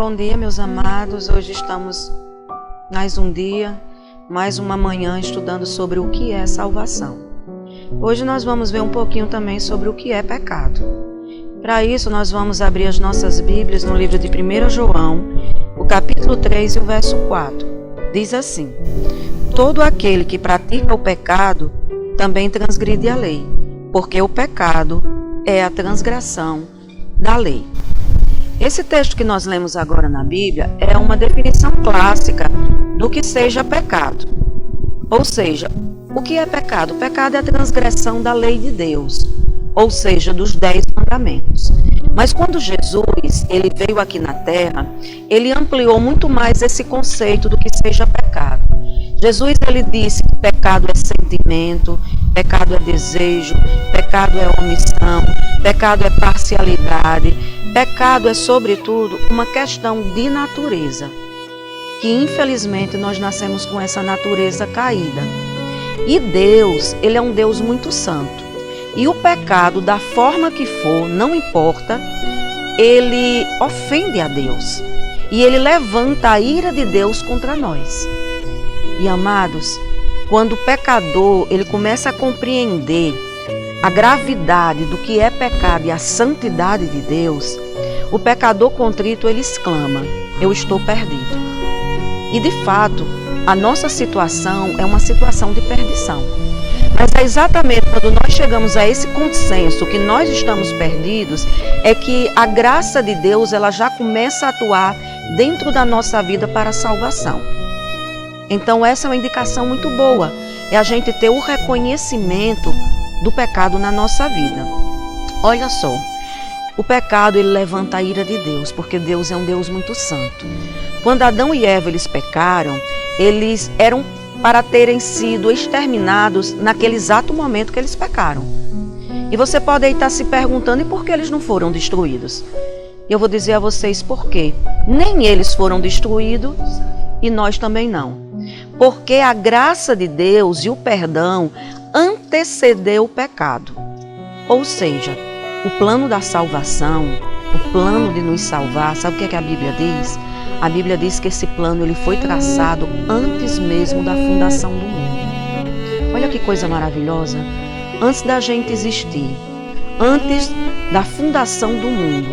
Bom dia, meus amados. Hoje estamos mais um dia, mais uma manhã estudando sobre o que é salvação. Hoje nós vamos ver um pouquinho também sobre o que é pecado. Para isso nós vamos abrir as nossas Bíblias no livro de 1 João, o capítulo 3 e o verso 4. Diz assim: todo aquele que pratica o pecado também transgride a lei, porque o pecado é a transgressão da lei. Esse texto que nós lemos agora na Bíblia é uma definição clássica do que seja pecado. Ou seja, o que é pecado? O pecado é a transgressão da lei de Deus, ou seja, dos 10 mandamentos. Mas quando Jesus ele veio aqui na Terra, ele ampliou muito mais esse conceito do que seja pecado. Jesus ele disse que pecado é sentimento, pecado é desejo, pecado é omissão, pecado é parcialidade, pecado é sobretudo uma questão de natureza, que infelizmente nós nascemos com essa natureza caída. E Deus, ele é um Deus muito santo. E o pecado, da forma que for, não importa, ele ofende a Deus. E ele levanta a ira de Deus contra nós. E amados, quando o pecador ele começa a compreender a gravidade do que é pecado e a santidade de Deus, o pecador contrito ele exclama: eu estou perdido. E de fato, a nossa situação é uma situação de perdição. Mas é exatamente quando nós chegamos a esse consenso que nós estamos perdidos, é que a graça de Deus ela já começa a atuar dentro da nossa vida para a salvação. Então essa é uma indicação muito boa, é a gente ter o reconhecimento do pecado na nossa vida. Olha só, o pecado ele levanta a ira de Deus, porque Deus é um Deus muito santo. Quando Adão e Eva eles pecaram, eles eram para terem sido exterminados naquele exato momento que eles pecaram. E você pode aí estar se perguntando, e por que eles não foram destruídos? Eu vou dizer a vocês por quê. Nem eles foram destruídos e nós também não. Porque a graça de Deus e o perdão antecedeu o pecado. Ou seja, o plano da salvação, o plano de nos salvar, sabe o que é que a Bíblia diz? A Bíblia diz que esse plano ele foi traçado antes mesmo da fundação do mundo. Olha que coisa maravilhosa. Antes da gente existir, antes da fundação do mundo,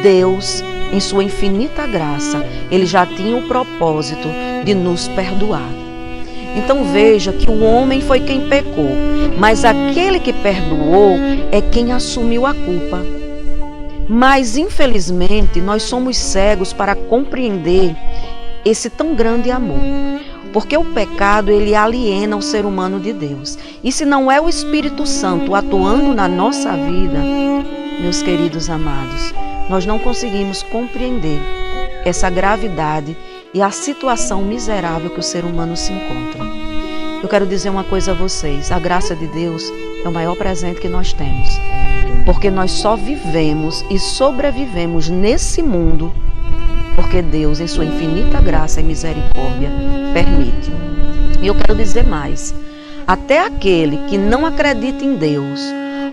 Deus, em sua infinita graça, ele já tinha o propósito de nos perdoar. Então veja que o homem foi quem pecou, mas aquele que perdoou é quem assumiu a culpa. Mas infelizmente nós somos cegos para compreender esse tão grande amor. Porque o pecado ele aliena o ser humano de Deus. E se não é o Espírito Santo atuando na nossa vida, meus queridos amados, nós não conseguimos compreender essa gravidade e a situação miserável que o ser humano se encontra. Eu quero dizer uma coisa a vocês: a graça de Deus é o maior presente que nós temos, porque nós só vivemos e sobrevivemos nesse mundo porque Deus, em sua infinita graça e misericórdia, permite. E eu quero dizer mais: até aquele que não acredita em Deus,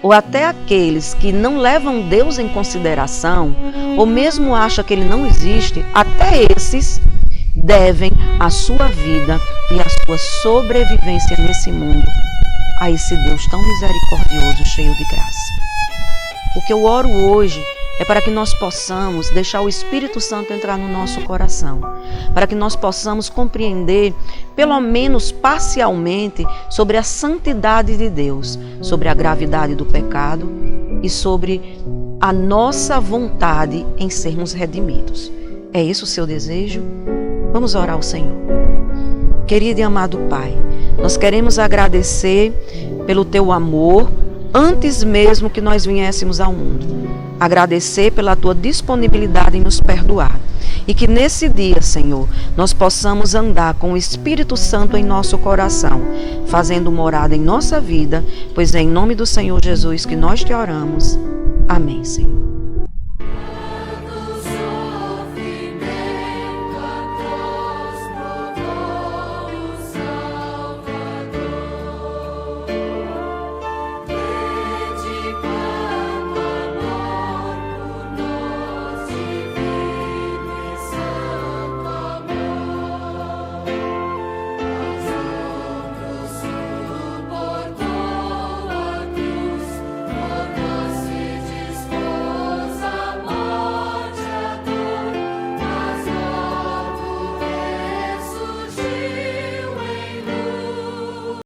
ou até aqueles que não levam Deus em consideração, ou mesmo acham que Ele não existe, até esses devem a sua vida e a sua sobrevivência nesse mundo a esse Deus tão misericordioso, cheio de graça. O que eu oro hoje é para que nós possamos deixar o Espírito Santo entrar no nosso coração, para que nós possamos compreender, pelo menos parcialmente, sobre a santidade de Deus, sobre a gravidade do pecado e sobre a nossa vontade em sermos redimidos. É esse o seu desejo? Vamos orar ao Senhor. Querido e amado Pai, nós queremos agradecer pelo Teu amor antes mesmo que nós viéssemos ao mundo. Agradecer pela Tua disponibilidade em nos perdoar. E que nesse dia, Senhor, nós possamos andar com o Espírito Santo em nosso coração, fazendo morada em nossa vida, pois é em nome do Senhor Jesus que nós te oramos. Amém, Senhor.